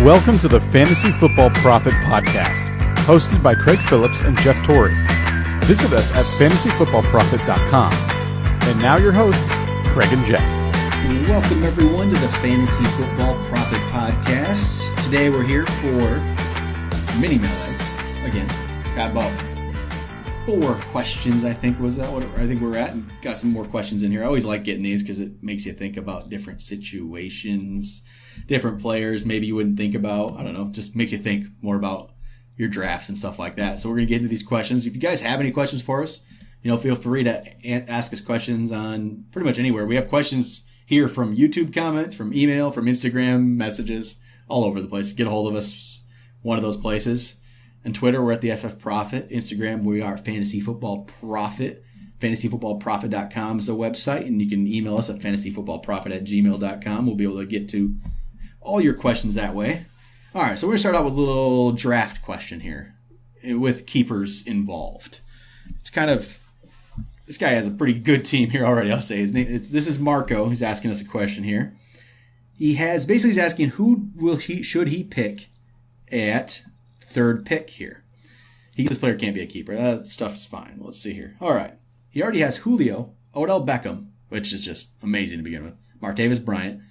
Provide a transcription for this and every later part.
Welcome to the Fantasy Football Prophet Podcast, hosted by Craig Phillips and Jeff Torrey. Visit us at fantasyfootballprophet.com. And now your hosts, Craig and Jeff. Welcome everyone to the Fantasy Football Prophet Podcast. Today we're here for mini mailbag. Again, got about 4 questions, I think. Was that what I think we're at? And got some more questions in here. I always like getting these because it makes you think about different situations, different players maybe you wouldn't think about. I don't know, just makes you think more about your drafts and stuff like that. So we're going to get into these questions. If you guys have any questions for us, feel free to ask us questions on pretty much anywhere. We have questions here from YouTube comments, from email, from Instagram messages, all over the place. Get a hold of us, one of those places. On Twitter, we're at the FF Prophet. Instagram, we are Fantasy Football Prophet. FantasyFootballProphet.com is the website, and you can email us at fantasyfootballprophet@gmail.com. We'll be able to get to all your questions that way. All right, so we're going to start out with a little draft question here with keepers involved. It's kind of, this guy has a pretty good team here already, I'll say. His name, this is Marco who's asking us a question here. He's asking should he pick at third pick here. This player can't be a keeper. That stuff's fine. Let's see here. All right. He already has Julio, Odell Beckham, which is just amazing to begin with, Dez Bryant,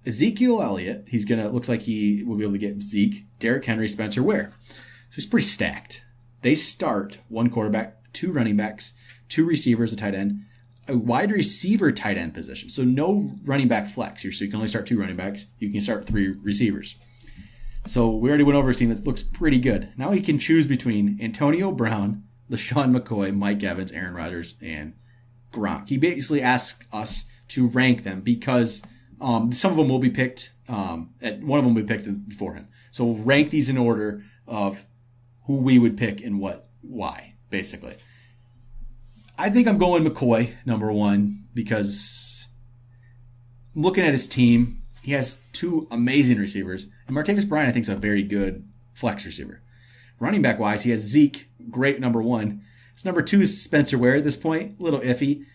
Ezekiel Elliott. Looks like he will be able to get Zeke, Derrick Henry, Spencer Ware. So he's pretty stacked. They start 1 quarterback, 2 running backs, 2 receivers, a tight end, a wide receiver tight end position. So no running back flex here. So you can only start 2 running backs. You can start 3 receivers. So we already went over his team. That looks pretty good. Now he can choose between Antonio Brown, LaShawn McCoy, Mike Evans, Aaron Rodgers, and Gronk. He basically asks us to rank them because some of them will be picked. One of them will be picked before him. So we'll rank these in order of who we would pick and why, basically. I think I'm going McCoy, number 1, because looking at his team, he has 2 amazing receivers. And Dez Bryant, I think, is a very good flex receiver. Running back-wise, he has Zeke, great number 1. His number 2 is Spencer Ware at this point, a little iffy.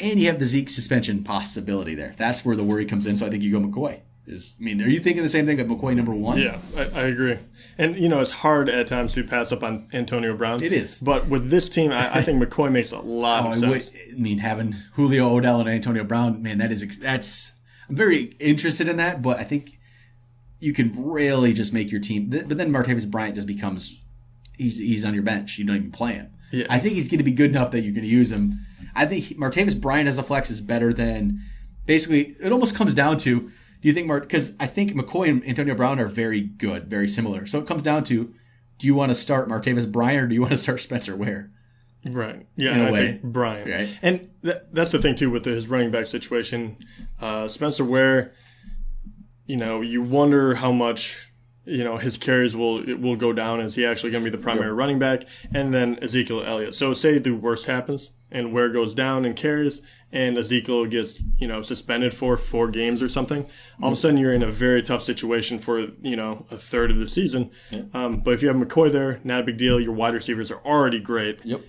And you have the Zeke suspension possibility there. That's where the worry comes in, so I think you go McCoy. Are you thinking the same thing, that McCoy number 1? Yeah, I agree. And, it's hard at times to pass up on Antonio Brown. It is. But with this team, I think McCoy makes a lot of sense. Having Julio, Odell, and Antonio Brown, man, that's I'm very interested in that, but I think you can really just make your team. But then Dez Bryant just becomes, he's on your bench. You don't even play him. Yeah. I think he's going to be good enough that you're going to use him. I think Dez Bryant as a flex is better than, basically, it almost comes down to, do you think, because I think McCoy and Antonio Brown are very good, very similar. So it comes down to, do you want to start Dez Bryant or do you want to start Spencer Ware? Right. Yeah, and I think Bryant. Right. And that's the thing, too, with his running back situation. Spencer Ware, you wonder how much, his carries will go down. Is he actually going to be the primary running back? And then Ezekiel Elliott. So say the worst happens and Ware goes down and carries and Ezekiel gets, suspended for 4 games or something. All of a sudden you're in a very tough situation for, a third of the season. Yep. But if you have McCoy there, not a big deal. Your wide receivers are already great. Yep.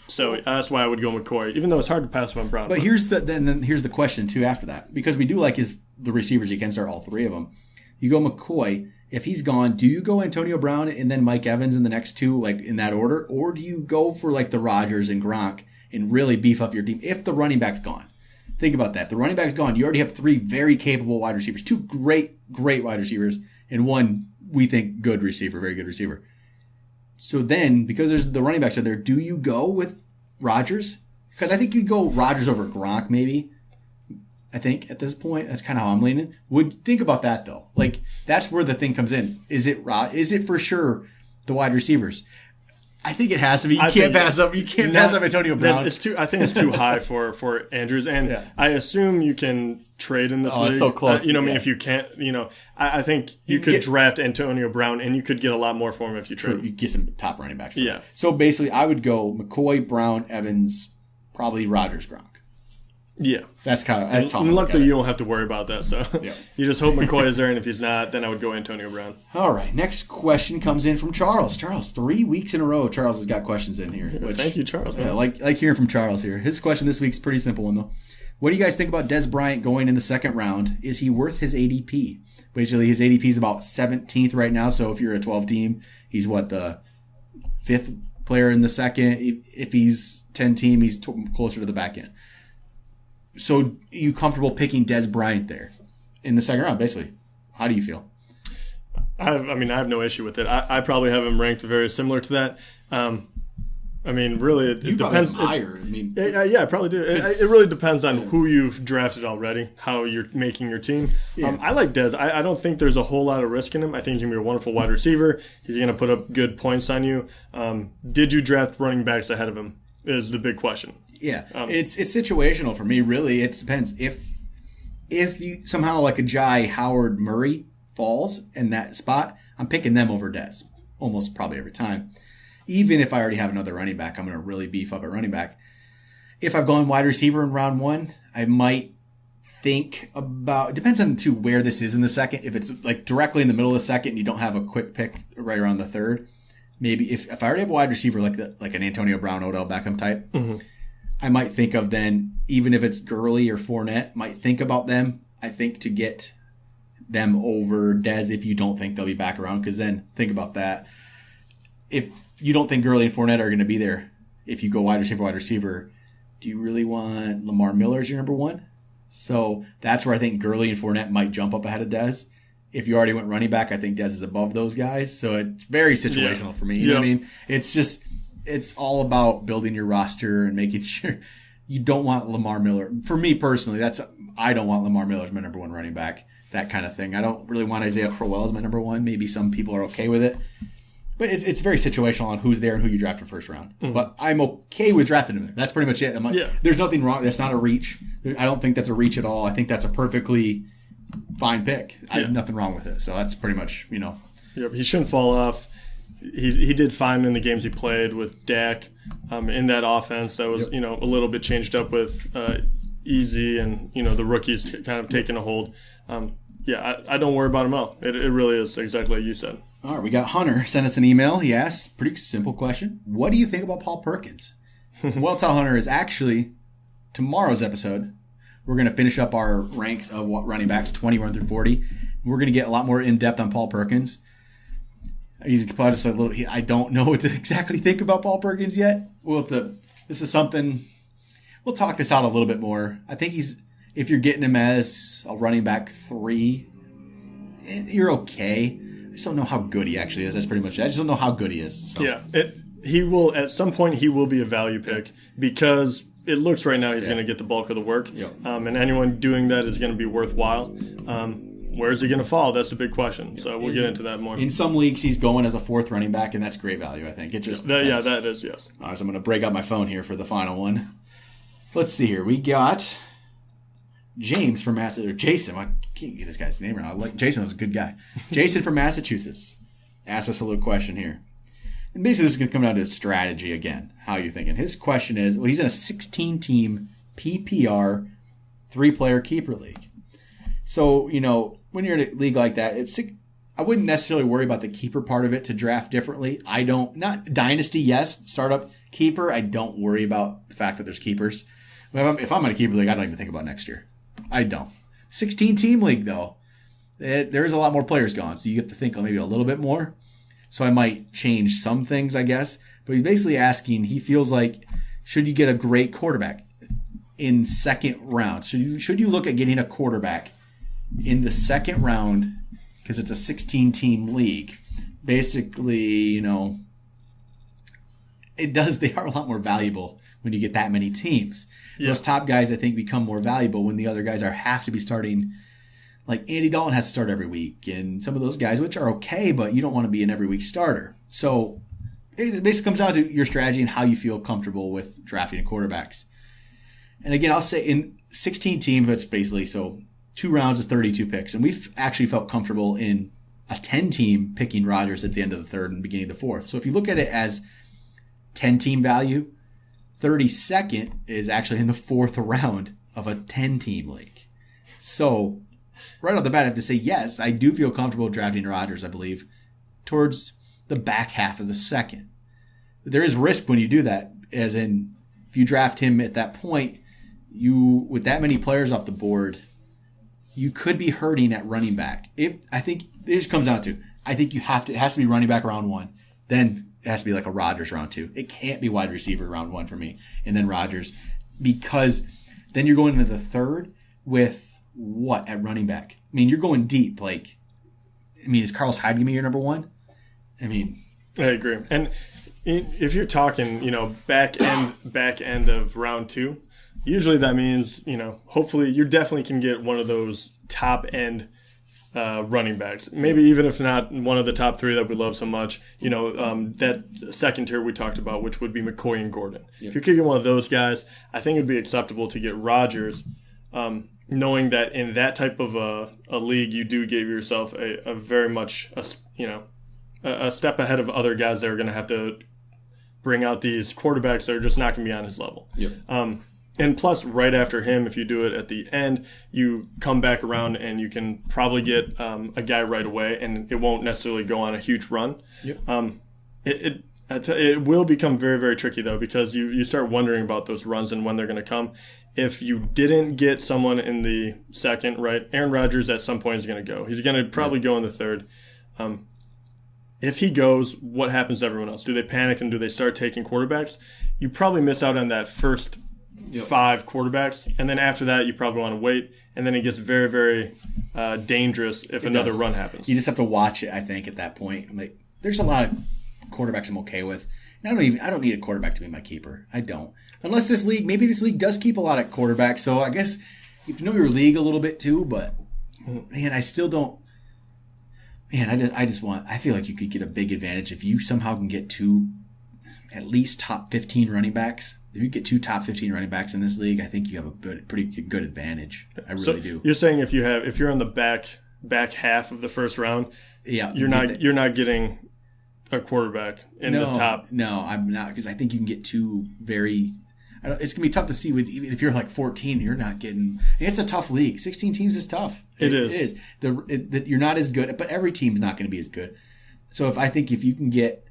So that's why I would go McCoy, even though it's hard to pass up on Brown. But here's the question too after that, because we do like the receivers. You can start all 3 of them. You go McCoy. If he's gone, do you go Antonio Brown and then Mike Evans in the next 2, like in that order, or do you go for like the Rodgers and Gronk and really beef up your team if the running back's gone? Think about that. If the running back's gone, you already have 3 very capable wide receivers, 2 great wide receivers, and 1 we think good receiver, very good receiver. So then, because the running backs are there, do you go with Rodgers? Because I think you go Rodgers over Gronk, maybe. I think at this point, that's kind of how I'm leaning. Think about that though. Like that's where the thing comes in. Is it for sure the wide receivers? I think it has to be. You can't pass up Antonio Brown. I think it's too high for Andrews, and I assume you can trade in this league. It's so close. If you can't, I think you could draft Antonio Brown, and you could get a lot more for him if you trade. You get some top running backs. Yeah. So basically, I would go McCoy, Brown, Evans, probably Rodgers, Gronk. Yeah. That's how luckily you don't have to worry about that. So yeah. You just hope McCoy is there, and if he's not, then I would go Antonio Brown. All right. Next question comes in from Charles. Charles, 3 weeks in a row, Charles has got questions in here. Thank you, Charles. I like hearing from Charles here. His question this week's a pretty simple one, though. What do you guys think about Dez Bryant going in the second round? Is he worth his ADP? Basically, his ADP is about 17th right now. So if you're a 12 team, he's the 5th player in the second. If he's 10 team, he's closer to the back end. So are you comfortable picking Dez Bryant there in the second round, basically? How do you feel? I have no issue with it. I probably have him ranked very similar to that. Really, it depends. Higher. I probably do. It really depends on who you've drafted already, how you're making your team. Yeah. I like Dez. I don't think there's a whole lot of risk in him. I think he's going to be a wonderful wide receiver. He's going to put up good points on you. Did you draft running backs ahead of him is the big question. Yeah, it's situational for me, really. It depends. If you somehow like a Jai Howard Murray falls in that spot, I'm picking them over Dez almost probably every time. Even if I already have another running back, I'm going to really beef up at running back. If I've gone wide receiver in round 1, I might think about, it depends on where this is in the second. If it's like directly in the middle of the second and you don't have a quick pick right around the third, maybe if I already have a wide receiver like an Antonio Brown, Odell Beckham type, I might think of then, even if it's Gurley or Fournette, might think about them. I think to get them over Dez if you don't think they'll be back around, because then think about that. If you don't think Gurley and Fournette are going to be there, if you go wide receiver, do you really want Lamar Miller as your number 1? So that's where I think Gurley and Fournette might jump up ahead of Dez. If you already went running back, I think Dez is above those guys. So it's very situational for me. You know what I mean? It's all about building your roster and making sure you don't want Lamar Miller. For me personally, I don't want Lamar Miller as my number 1 running back, that kind of thing. I don't really want Isaiah Crowell as my number 1. Maybe some people are okay with it. But it's very situational on who's there and who you draft for first round. Mm-hmm. But I'm okay with drafting him there. That's pretty much it. There's nothing wrong. That's not a reach. I don't think that's a reach at all. I think that's a perfectly fine pick. I have nothing wrong with it. So that's pretty much, Yep, he shouldn't fall off. He did fine in the games he played with Dak in that offense that was, a little bit changed up with Easy and, the rookies kind of taking a hold. I don't worry about him at all. It really is exactly like you said. All right, we got Hunter sent us an email. He asks, pretty simple question. What do you think about Paul Perkins? Well, tell Hunter is actually tomorrow's episode. We're going to finish up our ranks of running backs, 21 through 40. We're going to get a lot more in-depth on Paul Perkins. He's probably just a little. I don't know what to exactly think about Paul Perkins yet. This is something. We'll talk this out a little bit more. I think if you're getting him as a running back 3, you're okay. I just don't know how good he actually is. That's pretty much it. I just don't know how good he is. So. Yeah, he will at some point. He will be a value pick because it looks right now he's going to get the bulk of the work, and anyone doing that is going to be worthwhile. Where is he going to fall? That's the big question. So we'll get into that more. In some leagues, he's going as a 4th running back, and that's great value. I think that is yes. All right, so I'm going to break out my phone here for the final one. Let's see here. We got James from Massachusetts. Jason. I can't get this guy's name right. Jason was a good guy. Jason from Massachusetts asked us a little question here. And basically, this is going to come down to strategy again. How are you thinking? His question is, he's in a 16-team PPR 3-player keeper league. So, when you're in a league like that, I wouldn't necessarily worry about the keeper part of it to draft differently. Not dynasty, yes. Startup keeper, I don't worry about the fact that there's keepers. If I'm in a keeper league, I don't even think about next year. I don't. 16-team league, though, there's a lot more players gone, so you have to think maybe a little bit more. So I might change some things, I guess. But he's basically asking, he feels like, should you get a great quarterback in second round? Should you look at getting a quarterback in the second round because it's a 16-team league? Basically, they are a lot more valuable when you get that many teams. Yeah. Those top guys, I think, become more valuable when the other guys have to be starting. Like Andy Dalton has to start every week, and some of those guys, which are okay, but you don't want to be an every week starter. So it basically comes down to your strategy and how you feel comfortable with drafting quarterbacks. And again, I'll say in 16 teams, it's basically 2 rounds is 32 picks, and we've actually felt comfortable in a 10-team picking Rodgers at the end of the 3rd and beginning of the 4th. So if you look at it as 10-team value, 32nd is actually in the 4th round of a 10-team league. So right off the bat, I have to say, yes, I do feel comfortable drafting Rodgers, I believe, towards the back half of the 2nd. There is risk when you do that, as in if you draft him at that point, with that many players off the board, you could be hurting at running back. I think it just comes down to, I think it has to be running back round 1. Then it has to be like a Rodgers round 2. It can't be wide receiver round 1 for me. And then Rodgers, because then you're going into the third with what at running back? I mean, you're going deep. Is Carlos Hyde going to be your number 1? I agree. And if you're talking, back end of round 2, usually that means, hopefully you definitely can get one of those top end running backs. Maybe even if not one of the top 3 that we love so much, that second tier we talked about, which would be McCoy and Gordon. Yep. If you could get one of those guys, I think it would be acceptable to get Rodgers, knowing that in that type of a league, you do give yourself a very much, a step ahead of other guys that are going to have to bring out these quarterbacks that are just not going to be on his level. Yep. And plus, right after him, if you do it at the end, you come back around and you can probably get a guy right away, and it won't necessarily go on a huge run. Yep. It will become very, very tricky, though, because you start wondering about those runs and when they're going to come. If you didn't get someone in the second, right, Aaron Rodgers at some point is going to go. He's going to probably go in the third. If he goes, what happens to everyone else? Do they panic and do they start taking quarterbacks? You probably miss out on that first 5 quarterbacks, and then after that you probably want to wait, and then it gets very, very dangerous if another run happens. You just have to watch it, I think, at that point. There's a lot of quarterbacks I'm okay with. And I don't need a quarterback to be my keeper. I don't. Unless maybe this league does keep a lot of quarterbacks, so I guess you have to know your league a little bit too, but man, I still don't. Man, I feel like you could get a big advantage if you somehow can get 2 at least top 15 running backs. If you get 2 top 15 running backs in this league, I think you have a pretty good advantage. I really do. You're saying if you're on the back half of the first round, you're not getting a quarterback in the top. No, I'm not, because I think you can get 2 very. It's gonna be tough to see even if you're like 14. You're not getting. It's a tough league. 16 teams is tough. It is. You're not as good, but every team's not going to be as good. So if you can get.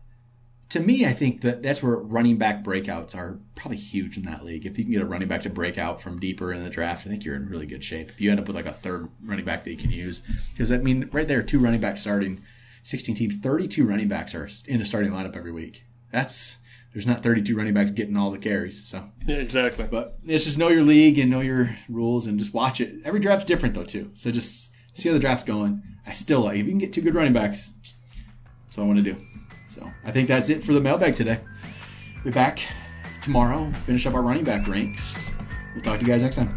To me, I think that's where running back breakouts are probably huge in that league. If you can get a running back to break out from deeper in the draft, I think you're in really good shape. If you end up with like a third running back that you can use. Because, right there, 2 running backs starting, 16 teams, 32 running backs are in the starting lineup every week. There's not 32 running backs getting all the carries. So yeah, exactly. But it's just know your league and know your rules and just watch it. Every draft's different, though, too. So just see how the draft's going. If you can get 2 good running backs, that's what I want to do. So I think that's it for the mailbag today. We'll be back tomorrow, finish up our running back ranks. We'll talk to you guys next time.